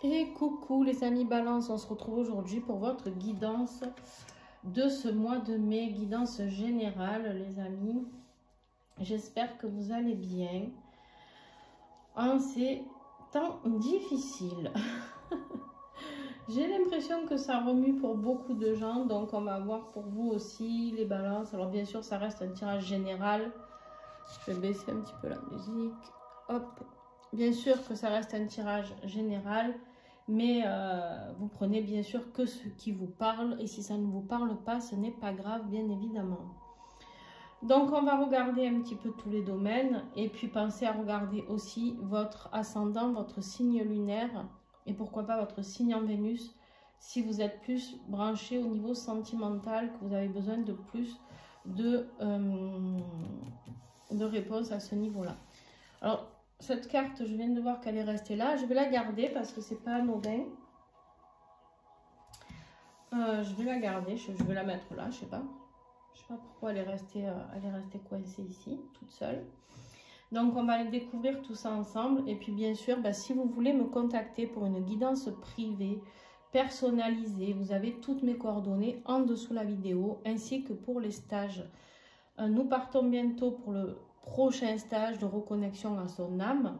Et coucou les amis Balance, on se retrouve aujourd'hui pour votre guidance de ce mois de mai, guidance générale les amis. J'espère que vous allez bien en ces temps difficiles. J'ai l'impression que ça remue pour beaucoup de gens, donc on va voir pour vous aussi les balances. Alors bien sûr ça reste un tirage général, je vais baisser un petit peu la musique, hop. Bien sûr que ça reste un tirage général, mais vous prenez bien sûr que ce qui vous parle, et si ça ne vous parle pas, ce n'est pas grave, bien évidemment. Donc on va regarder un petit peu tous les domaines, et puis pensez à regarder aussi votre ascendant, votre signe lunaire, et pourquoi pas votre signe en Vénus, si vous êtes plus branché au niveau sentimental, que vous avez besoin de plus de réponses à ce niveau-là. Alors, cette carte, je viens de voir qu'elle est restée là. Je vais la garder parce que c'est pas anodin. Je vais la garder. Je vais la mettre là. Je sais pas pourquoi elle est restée coincée ici, toute seule. Donc, on va aller découvrir tout ça ensemble. Et puis, bien sûr, si vous voulez me contacter pour une guidance privée, personnalisée, vous avez toutes mes coordonnées en dessous de la vidéo, ainsi que pour les stages. Nous partons bientôt pour le prochain stage de reconnexion à son âme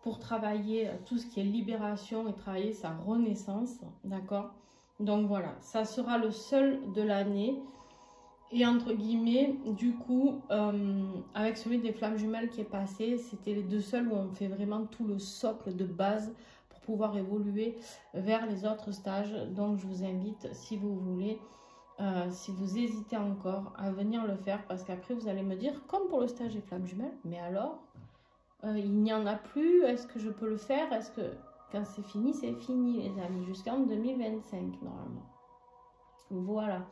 pour travailler tout ce qui est libération et travailler sa renaissance, d'accord? Donc voilà, ça sera le seul de l'année et entre guillemets, du coup, avec celui des flammes jumelles qui est passé, c'était les deux seuls où on fait vraiment tout le socle de base pour pouvoir évoluer vers les autres stages. Donc je vous invite, si vous voulez, si vous hésitez encore à venir le faire, parce qu'après vous allez me dire, comme pour le stage des flammes jumelles, mais alors, il n'y en a plus, est-ce que je peux le faire? Est-ce que quand c'est fini les amis, jusqu'en 2025 normalement. Voilà,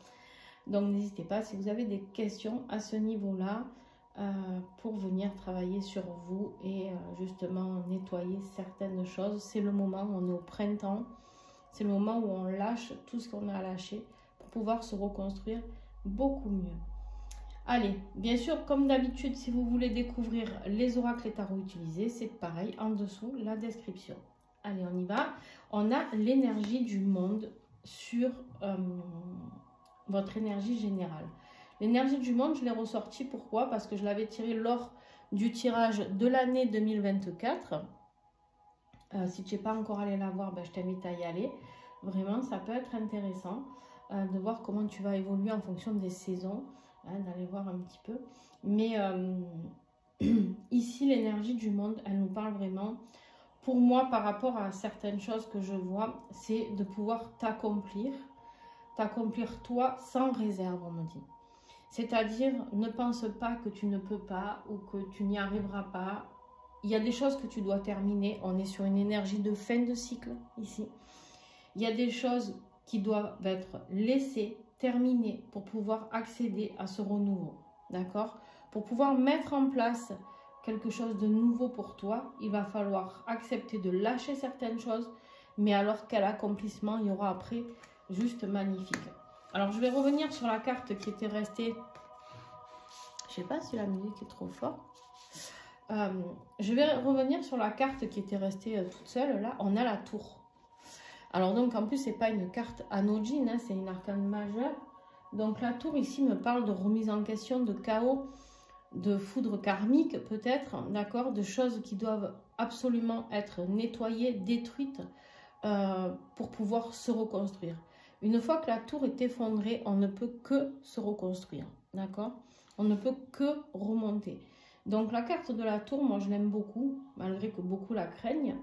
donc n'hésitez pas si vous avez des questions à ce niveau-là, pour venir travailler sur vous et justement nettoyer certaines choses. C'est le moment où on est au printemps, c'est le moment où on lâche tout ce qu'on a à lâcher, pouvoir se reconstruire beaucoup mieux. Allez, bien sûr, comme d'habitude, si vous voulez découvrir les oracles et tarots utilisés, c'est pareil, en dessous, la description. Allez, on y va. On a l'énergie du monde sur votre énergie générale. L'énergie du monde, je l'ai ressortie, pourquoi? Parce que je l'avais tirée lors du tirage de l'année 2024. Si tu n'es pas encore allé la voir, je t'invite à y aller. Vraiment, ça peut être intéressant de voir comment tu vas évoluer en fonction des saisons, d'aller voir un petit peu. Mais ici, l'énergie du monde, elle nous parle vraiment, pour moi, par rapport à certaines choses que je vois, c'est de pouvoir t'accomplir toi sans réserve, on me dit. C'est-à-dire, ne pense pas que tu ne peux pas ou que tu n'y arriveras pas. Il y a des choses que tu dois terminer. On est sur une énergie de fin de cycle ici. Il y a des choses qui doivent être laissées, terminées, pour pouvoir accéder à ce renouveau, d'accord? Pour pouvoir mettre en place quelque chose de nouveau pour toi, il va falloir accepter de lâcher certaines choses, mais alors quel accomplissement il y aura après, juste magnifique. Alors je vais revenir sur la carte qui était restée, je sais pas si la musique est trop forte, je vais revenir sur la carte qui était restée toute seule, là, on a la tour. Alors donc en plus c'est pas une carte anodine, c'est une arcane majeure. Donc la tour ici me parle de remise en question, de chaos, de foudre karmique peut-être, d'accord, de choses qui doivent absolument être nettoyées, détruites pour pouvoir se reconstruire. Une fois que la tour est effondrée, on ne peut que se reconstruire, d'accord? On ne peut que remonter. Donc la carte de la tour, moi je l'aime beaucoup, malgré que beaucoup la craignent.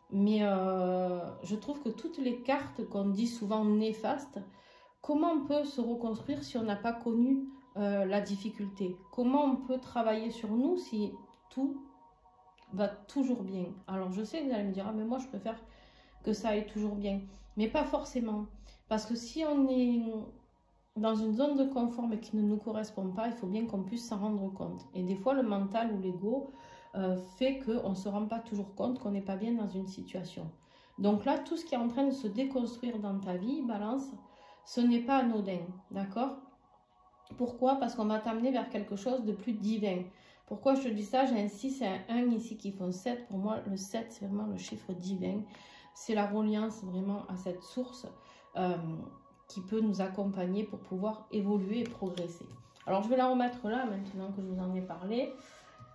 Mais je trouve que toutes les cartes qu'on dit souvent néfastes, comment on peut se reconstruire si on n'a pas connu la difficulté? Comment on peut travailler sur nous si tout va toujours bien? Alors je sais que vous allez me dire, ah, mais moi je préfère que ça aille toujours bien. Mais pas forcément. Parce que si on est dans une zone de confort mais qui ne nous correspond pas, il faut bien qu'on puisse s'en rendre compte. Et des fois le mental ou l'ego fait qu'on ne se rend pas toujours compte qu'on n'est pas bien dans une situation. Donc là, tout ce qui est en train de se déconstruire dans ta vie, Balance, ce n'est pas anodin, d'accord? Pourquoi? Parce qu'on va t'amener vers quelque chose de plus divin. Pourquoi je te dis ça? J'ai un 6 et un 1 ici qui font 7. Pour moi, le 7, c'est vraiment le chiffre divin. C'est la reliance vraiment à cette source qui peut nous accompagner pour pouvoir évoluer et progresser. Alors, je vais la remettre là maintenant que je vous en ai parlé.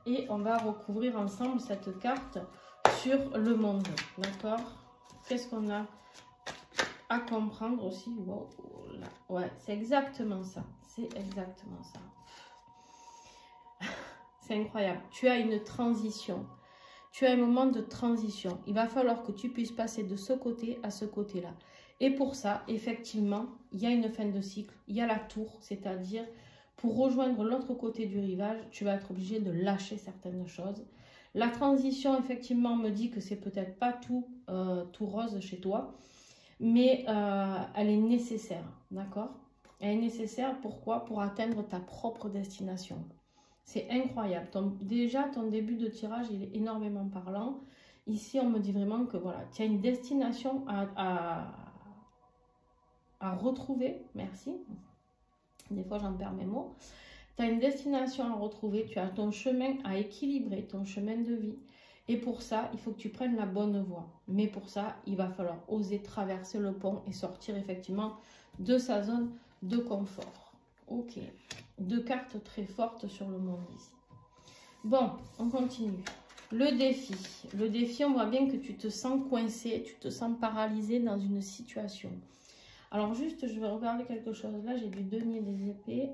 Et on va recouvrir ensemble cette carte sur le monde. D'accord? Qu'est-ce qu'on a à comprendre aussi? Wow, là. Ouais, c'est exactement ça. C'est exactement ça. C'est incroyable. Tu as une transition. Tu as un moment de transition. Il va falloir que tu puisses passer de ce côté à ce côté-là. Et pour ça, effectivement, il y a une fin de cycle. Il y a la tour, c'est-à-dire pour rejoindre l'autre côté du rivage, tu vas être obligé de lâcher certaines choses. La transition, effectivement, me dit que c'est peut-être pas tout rose chez toi, mais elle est nécessaire, d'accord? Elle est nécessaire, pourquoi? Pour atteindre ta propre destination. C'est incroyable. Déjà, ton début de tirage, il est énormément parlant. Ici, on me dit vraiment que voilà, tu as une destination à retrouver. Merci. Des fois, j'en perds mes mots. Tu as une destination à retrouver. Tu as ton chemin à équilibrer, ton chemin de vie. Et pour ça, il faut que tu prennes la bonne voie. Mais pour ça, il va falloir oser traverser le pont et sortir effectivement de sa zone de confort. Ok. Deux cartes très fortes sur le monde ici. Bon, on continue. Le défi. Le défi, on voit bien que tu te sens coincé, tu te sens paralysé dans une situation. Alors juste, je vais regarder quelque chose. Là, j'ai du denier des épées.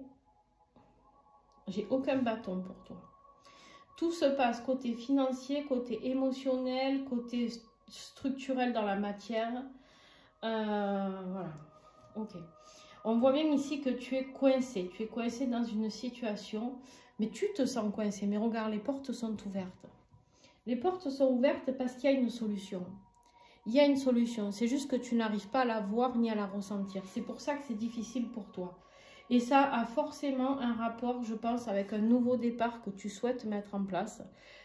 J'ai aucun bâton pour toi. Tout se passe côté financier, côté émotionnel, côté structurel dans la matière. Voilà. Ok. On voit bien ici que tu es coincé. Tu es coincé dans une situation, mais tu te sens coincé. Mais regarde, les portes sont ouvertes. Les portes sont ouvertes parce qu'il y a une solution. Il y a une solution. C'est juste que tu n'arrives pas à la voir ni à la ressentir. C'est pour ça que c'est difficile pour toi. Et ça a forcément un rapport, je pense, avec un nouveau départ que tu souhaites mettre en place.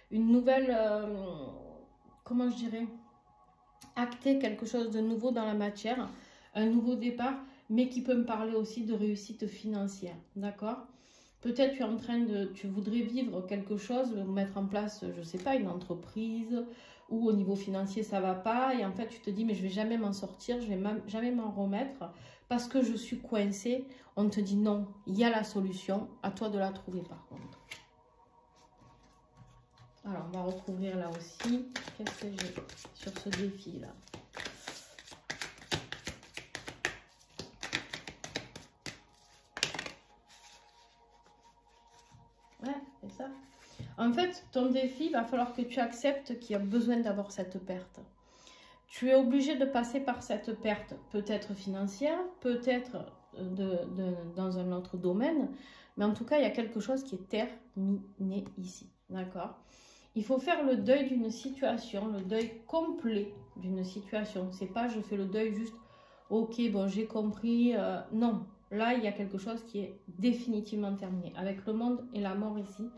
Une nouvelle, comment je dirais, acter quelque chose de nouveau dans la matière. Un nouveau départ, mais qui peut me parler aussi de réussite financière. D'accord? Peut-être tu es en train de, tu voudrais vivre quelque chose, mettre en place, je ne sais pas, une entreprise, ou au niveau financier ça ne va pas, et en fait tu te dis mais je ne vais jamais m'en sortir, je ne vais jamais m'en remettre, parce que je suis coincée. On te dit non, il y a la solution, à toi de la trouver par contre. Alors on va recouvrir là aussi, qu'est-ce que j'ai sur ce défi là? Ouais, c'est ça. En fait, ton défi, il va falloir que tu acceptes qu'il y a besoin d'avoir cette perte. Tu es obligé de passer par cette perte, peut-être financière, peut-être dans un autre domaine, mais en tout cas, il y a quelque chose qui est terminé ici, d'accord? Il faut faire le deuil d'une situation, le deuil complet d'une situation. C'est pas je fais le deuil juste, ok, bon, j'ai compris, non. Là, il y a quelque chose qui est définitivement terminé. Avec le monde et la mort ici,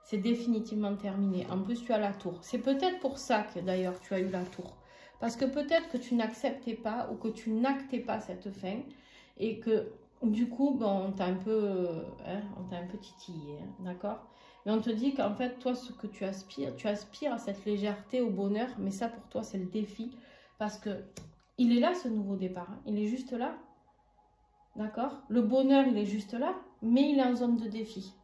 c'est définitivement terminé. En plus, tu as la tour. C'est peut-être pour ça que d'ailleurs tu as eu la tour. Parce que peut-être que tu n'acceptais pas ou que tu n'actais pas cette fin. Et que du coup, bon, on t'a un peu titillé. Hein, d'accord? Mais on te dit qu'en fait, toi, ce que tu aspires à cette légèreté, au bonheur. Mais ça, pour toi, c'est le défi. Parce que il est là, ce nouveau départ. Hein, il est juste là. D'accord? Le bonheur, il est juste là. Mais il est en zone de défi.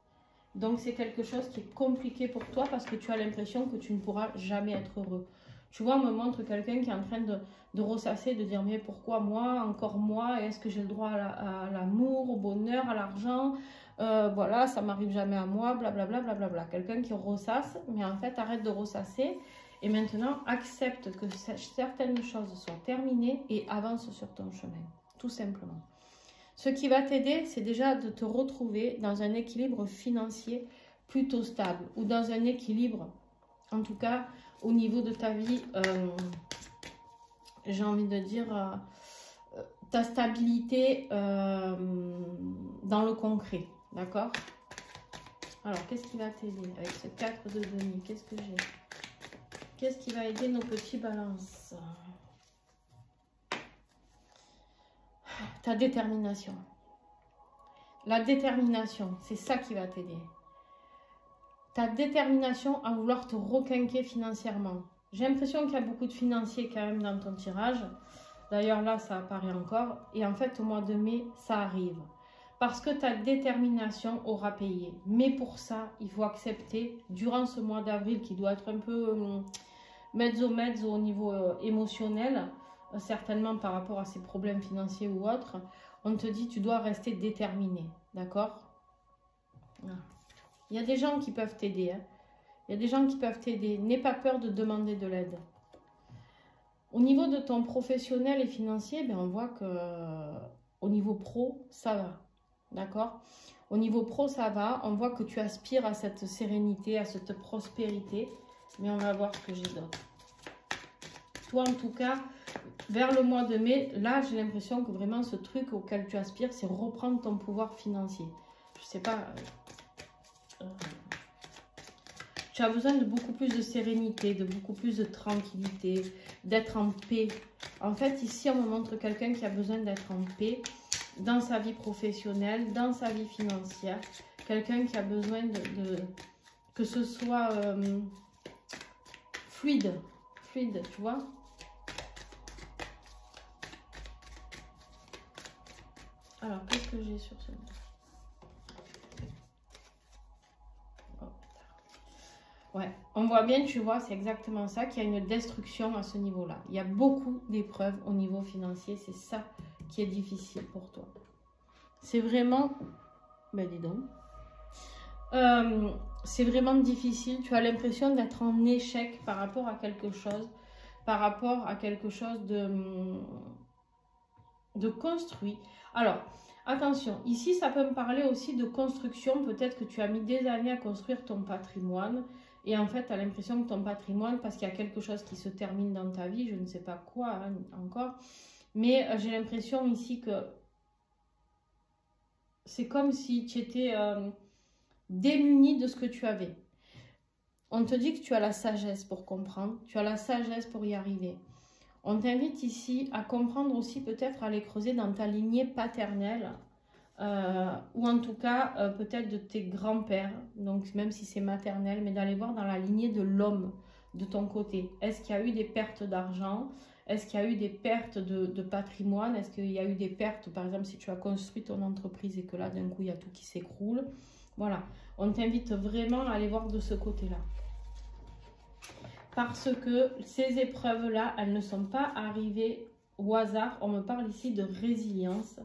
Donc, c'est quelque chose qui est compliqué pour toi parce que tu as l'impression que tu ne pourras jamais être heureux. Tu vois, on me montre quelqu'un qui est en train de ressasser, de dire mais pourquoi moi, encore moi, est-ce que j'ai le droit à l'amour, au bonheur, à l'argent, voilà, ça m'arrive jamais à moi, blablabla, blablabla. Quelqu'un qui ressasse, mais en fait arrête de ressasser et maintenant accepte que certaines choses soient terminées et avance sur ton chemin, tout simplement. Ce qui va t'aider, c'est déjà de te retrouver dans un équilibre financier plutôt stable ou dans un équilibre, en tout cas, au niveau de ta vie, j'ai envie de dire, ta stabilité dans le concret, d'accord? Alors, qu'est-ce qui va t'aider avec ce 4 de denier? Qu'est-ce que j'ai? Qu'est-ce qui va aider nos petits balances? Ta détermination. La détermination, c'est ça qui va t'aider. ta détermination à vouloir te requinquer financièrement. J'ai l'impression qu'il y a beaucoup de financiers quand même dans ton tirage. D'ailleurs, là, ça apparaît encore. Et en fait, au mois de mai, ça arrive. Parce que ta détermination aura payé. Mais pour ça, il faut accepter, durant ce mois d'avril, qui doit être un peu mezzo au niveau émotionnel, certainement par rapport à ces problèmes financiers ou autres, on te dit tu dois rester déterminé. D'accord? Il y a des gens qui peuvent t'aider. Hein. Il y a des gens qui peuvent t'aider. N'aie pas peur de demander de l'aide. Au niveau de ton professionnel et financier, ben on voit que au niveau pro, ça va. D'accord? Au niveau pro, ça va. On voit que tu aspires à cette sérénité, à cette prospérité. Mais on va voir ce que j'ai d'autre. Toi, en tout cas, vers le mois de mai, là, j'ai l'impression que vraiment ce truc auquel tu aspires, c'est reprendre ton pouvoir financier. Je sais pas... tu as besoin de beaucoup plus de sérénité, de beaucoup plus de tranquillité, d'être en paix. En fait, ici, on me montre quelqu'un qui a besoin d'être en paix dans sa vie professionnelle, dans sa vie financière. Quelqu'un qui a besoin que ce soit fluide, tu vois. Alors, qu'est-ce que j'ai sur ce livre? Ouais, on voit bien, tu vois, c'est exactement ça, qu'il y a une destruction à ce niveau-là. Il y a beaucoup d'épreuves au niveau financier, c'est ça qui est difficile pour toi. C'est vraiment... Ben dis donc. C'est vraiment difficile, tu as l'impression d'être en échec par rapport à quelque chose, de construit. Alors, attention, ici, ça peut me parler aussi de construction. Peut-être que tu as mis des années à construire ton patrimoine. Et en fait, tu as l'impression que ton patrimoine, parce qu'il y a quelque chose qui se termine dans ta vie, je ne sais pas quoi hein, encore. Mais j'ai l'impression ici que c'est comme si tu étais démuni de ce que tu avais. On te dit que tu as la sagesse pour comprendre. Tu as la sagesse pour y arriver. On t'invite ici à comprendre aussi, peut-être à aller creuser dans ta lignée paternelle, ou en tout cas peut-être de tes grands-pères, donc même si c'est maternel, mais d'aller voir dans la lignée de l'homme de ton côté. Est-ce qu'il y a eu des pertes d'argent? Est-ce qu'il y a eu des pertes de patrimoine? Est-ce qu'il y a eu des pertes, par exemple, si tu as construit ton entreprise et que là, d'un coup, il y a tout qui s'écroule? Voilà, on t'invite vraiment à aller voir de ce côté-là. Parce que ces épreuves-là, elles ne sont pas arrivées au hasard. On me parle ici de résilience.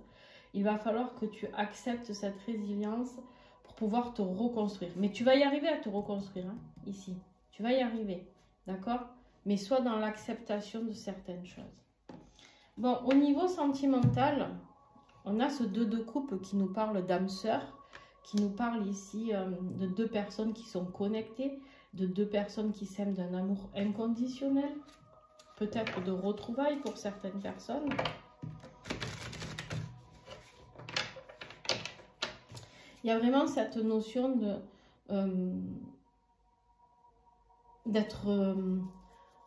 Il va falloir que tu acceptes cette résilience pour pouvoir te reconstruire. Mais tu vas y arriver à te reconstruire, hein, ici. Tu vas y arriver, d'accord? Mais sois dans l'acceptation de certaines choses. Bon, au niveau sentimental, on a ce 2 de coupe qui nous parle d'âme sœur, qui nous parle ici de 2 personnes qui sont connectées, de 2 personnes qui s'aiment d'un amour inconditionnel, peut-être de retrouvailles pour certaines personnes. Il y a vraiment cette notion d'être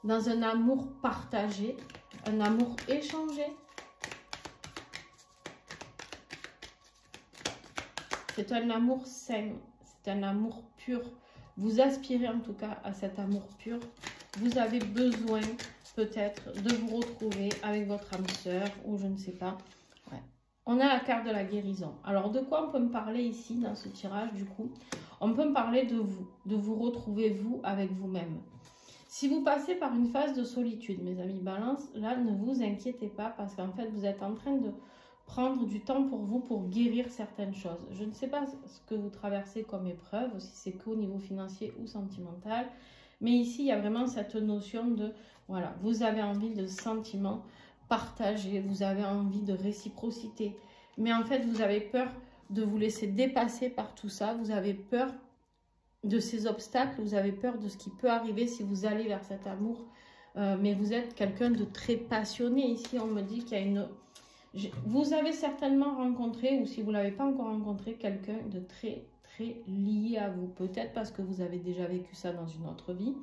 dans un amour partagé, un amour échangé. C'est un amour sain, c'est un amour pur. Vous aspirez en tout cas à cet amour pur. Vous avez besoin peut-être de vous retrouver avec votre âme sœur ou je ne sais pas. Ouais. On a la carte de la guérison. Alors de quoi on peut me parler ici dans ce tirage du coup? On peut me parler de vous retrouver vous avec vous-même. Si vous passez par une phase de solitude, mes amis balance, là ne vous inquiétez pas parce qu'en fait vous êtes en train de prendre du temps pour vous pour guérir certaines choses. Je ne sais pas ce que vous traversez comme épreuve, si c'est qu'au niveau financier ou sentimental, mais ici il y a vraiment cette notion de, voilà, vous avez envie de sentiments partagés, vous avez envie de réciprocité, mais en fait vous avez peur de vous laisser dépasser par tout ça, vous avez peur de ces obstacles, vous avez peur de ce qui peut arriver si vous allez vers cet amour, mais vous êtes quelqu'un de très passionné. Ici on me dit qu'il y a une... Vous avez certainement rencontré, ou si vous ne l'avez pas encore rencontré, quelqu'un de très lié à vous. Peut-être parce que vous avez déjà vécu ça dans une autre vie,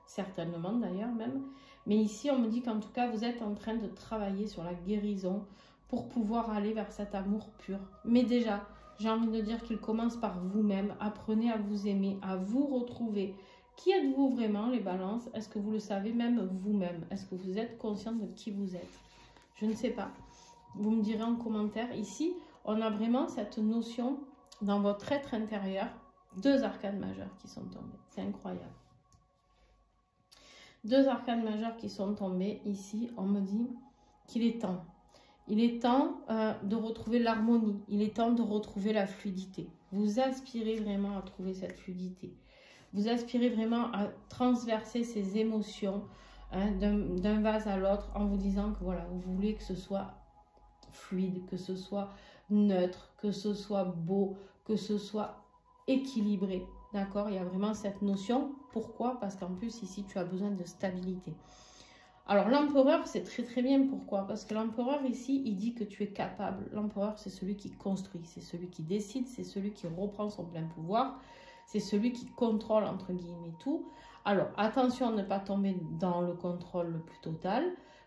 certainement d'ailleurs même. Mais ici, on me dit qu'en tout cas, vous êtes en train de travailler sur la guérison pour pouvoir aller vers cet amour pur. Mais déjà, j'ai envie de dire qu'il commence par vous-même. Apprenez à vous aimer, à vous retrouver. Qui êtes-vous vraiment, les balances? Est-ce que vous le savez même vous-même? Est-ce que vous êtes conscient de qui vous êtes? Je ne sais pas. Vous me direz en commentaire. Ici, on a vraiment cette notion dans votre être intérieur. 2 arcanes majeures qui sont tombées. C'est incroyable. 2 arcanes majeures qui sont tombées. Ici, on me dit qu'il est temps. Il est temps de retrouver l'harmonie. Il est temps de retrouver la fluidité. Vous aspirez vraiment à trouver cette fluidité. Vous aspirez vraiment à transverser ces émotions d'un vase à l'autre en vous disant que voilà, vous voulez que ce soit fluide, que ce soit neutre, que ce soit beau, que ce soit équilibré. D'accord? Il y a vraiment cette notion. Pourquoi? Parce qu'en plus, ici, tu as besoin de stabilité. Alors, l'empereur, c'est très très bien. Pourquoi? Parce que l'empereur, ici, il dit que tu es capable. L'empereur, c'est celui qui construit, c'est celui qui décide, c'est celui qui reprend son plein pouvoir. C'est celui qui contrôle, entre guillemets, tout. Alors, attention à ne pas tomber dans le contrôle le plus total,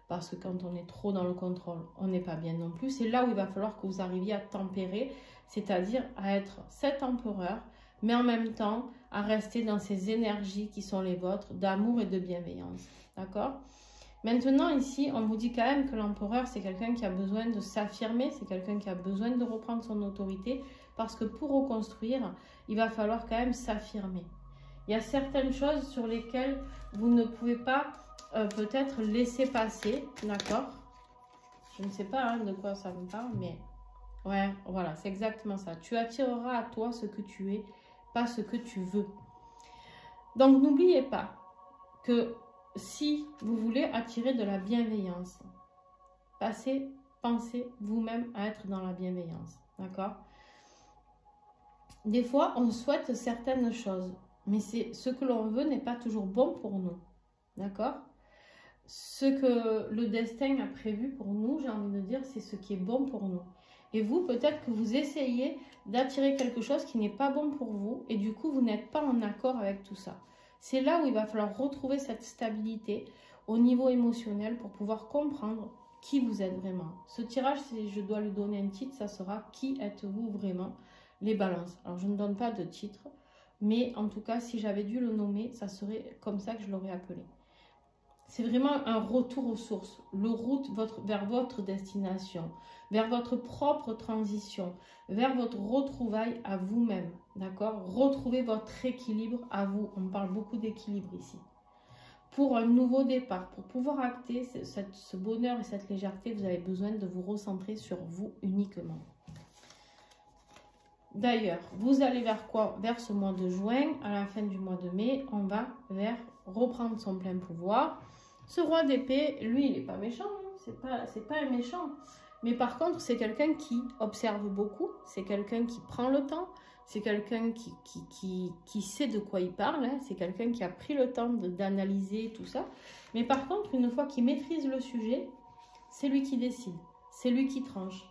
parce que quand on est trop dans le contrôle, on n'est pas bien non plus. C'est là où il va falloir que vous arriviez à tempérer, c'est-à-dire à être cet empereur, mais en même temps, à rester dans ces énergies qui sont les vôtres, d'amour et de bienveillance. D'accord? Maintenant, ici, on vous dit quand même que l'empereur, c'est quelqu'un qui a besoin de s'affirmer, c'est quelqu'un qui a besoin de reprendre son autorité, parce que pour reconstruire, il va falloir quand même s'affirmer. Il y a certaines choses sur lesquelles vous ne pouvez pas peut-être laisser passer, d'accord? Je ne sais pas de quoi ça me parle, mais ouais, voilà, c'est exactement ça. Tu attireras à toi ce que tu es, pas ce que tu veux. Donc, n'oubliez pas que si vous voulez attirer de la bienveillance, pensez vous-même à être dans la bienveillance, d'accord? Des fois, on souhaite certaines choses, mais ce que l'on veut n'est pas toujours bon pour nous, d'accord? Ce que le destin a prévu pour nous, j'ai envie de dire, c'est ce qui est bon pour nous. Et vous, peut-être que vous essayez d'attirer quelque chose qui n'est pas bon pour vous, et du coup, vous n'êtes pas en accord avec tout ça. C'est là où il va falloir retrouver cette stabilité au niveau émotionnel pour pouvoir comprendre qui vous êtes vraiment. Ce tirage, si je dois lui donner un titre, ça sera « Qui êtes-vous vraiment ?» Les balances. Alors, je ne donne pas de titre, mais en tout cas, si j'avais dû le nommer, ça serait comme ça que je l'aurais appelé. C'est vraiment un retour aux sources, le route vers votre destination, vers votre propre transition, vers votre retrouvaille à vous-même, d'accord? Retrouver votre équilibre à vous. On parle beaucoup d'équilibre ici. Pour un nouveau départ, pour pouvoir acter ce bonheur et cette légèreté, vous avez besoin de vous recentrer sur vous uniquement. D'ailleurs, vous allez vers quoi? Vers ce mois de juin, à la fin du mois de mai, on va vers reprendre son plein pouvoir. Ce roi d'épée, lui, il n'est pas méchant, hein, c'est pas un méchant. Mais par contre, c'est quelqu'un qui observe beaucoup, c'est quelqu'un qui prend le temps, c'est quelqu'un qui sait de quoi il parle, hein, c'est quelqu'un qui a pris le temps d'analyser tout ça. Mais par contre, une fois qu'il maîtrise le sujet, c'est lui qui décide, c'est lui qui tranche.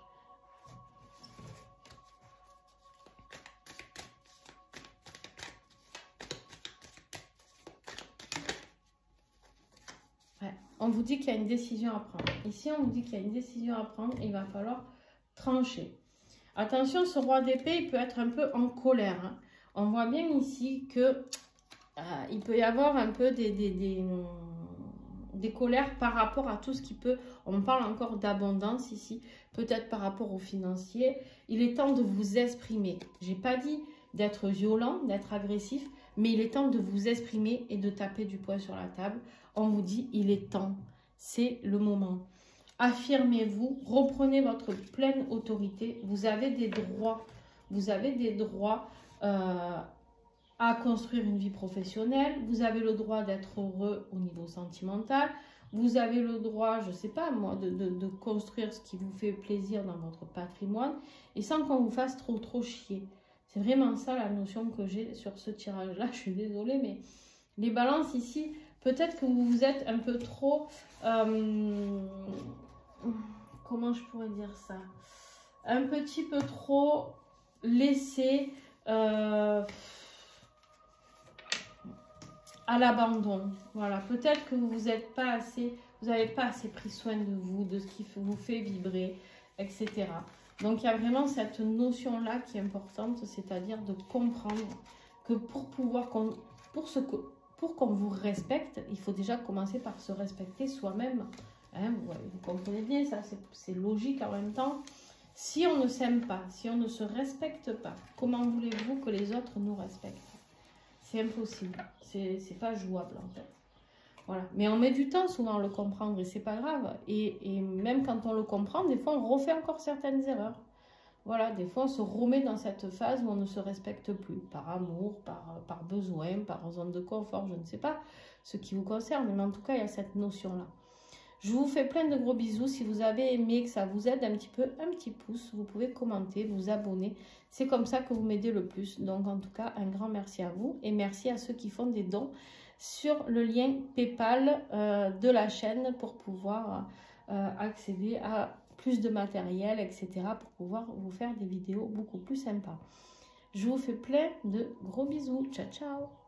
On vous dit qu'il y a une décision à prendre. Ici, on vous dit qu'il y a une décision à prendre et il va falloir trancher. Attention, ce roi d'épée, il peut être un peu en colère. Hein. On voit bien ici que il peut y avoir un peu des colères par rapport à tout ce qui peut... On parle encore d'abondance ici, peut-être par rapport aux financiers. Il est temps de vous exprimer. Je n'ai pas dit d'être violent, d'être agressif, mais il est temps de vous exprimer et de taper du poing sur la table. On vous dit, il est temps, c'est le moment. Affirmez-vous, reprenez votre pleine autorité. Vous avez des droits, à construire une vie professionnelle. Vous avez le droit d'être heureux au niveau sentimental. Vous avez le droit, je ne sais pas moi, de construire ce qui vous fait plaisir dans votre patrimoine et sans qu'on vous fasse trop chier. C'est vraiment ça la notion que j'ai sur ce tirage-là. Je suis désolée, mais les balances ici... Peut-être que vous êtes un peu trop... comment je pourrais dire ça? Un petit peu trop laissé à l'abandon. Voilà, peut-être que vous n'avez pas assez pris soin de vous, de ce qui vous fait vibrer, etc. Donc il y a vraiment cette notion-là qui est importante, c'est-à-dire de comprendre que pour qu'on vous respecte, il faut déjà commencer par se respecter soi-même. Hein, vous comprenez bien, ça c'est logique en même temps. Si on ne s'aime pas, si on ne se respecte pas, comment voulez-vous que les autres nous respectent? C'est impossible, c'est pas jouable en fait. Voilà. Mais on met du temps souvent à le comprendre et c'est pas grave. Et même quand on le comprend, des fois on refait encore certaines erreurs. Voilà, des fois on se remet dans cette phase où on ne se respecte plus, par amour, par besoin, par zone de confort, je ne sais pas ce qui vous concerne, mais en tout cas il y a cette notion-là. Je vous fais plein de gros bisous. Si vous avez aimé, que ça vous aide un petit peu, un petit pouce, vous pouvez commenter, vous abonner. C'est comme ça que vous m'aidez le plus. Donc en tout cas, un grand merci à vous et merci à ceux qui font des dons sur le lien PayPal de la chaîne pour pouvoir accéder à plus de matériel, etc. pour pouvoir vous faire des vidéos beaucoup plus sympas. Je vous fais plein de gros bisous. Ciao, ciao!